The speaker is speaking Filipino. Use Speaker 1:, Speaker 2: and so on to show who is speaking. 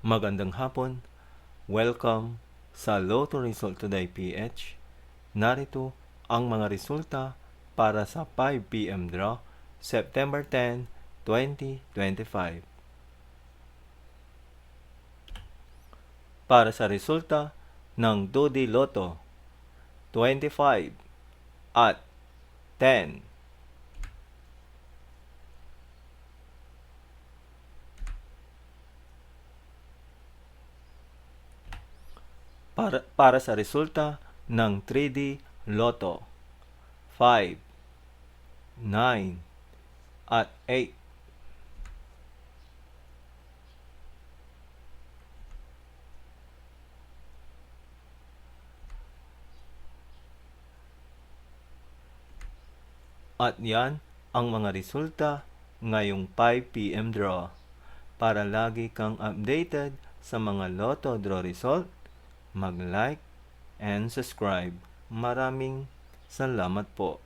Speaker 1: Magandang hapon. Welcome sa Lotto Result Today PH. Narito ang mga resulta para sa 5 p.m. draw, September 10, 2025. Para sa resulta ng Dodi Lotto, 25 at 10. Para sa resulta ng 3D Lotto, 5, 9, at 8. At yan ang mga resulta ngayong 5 p.m. draw. Para lagi kang updated sa mga Lotto draw result, mag-like and subscribe. Maraming salamat po.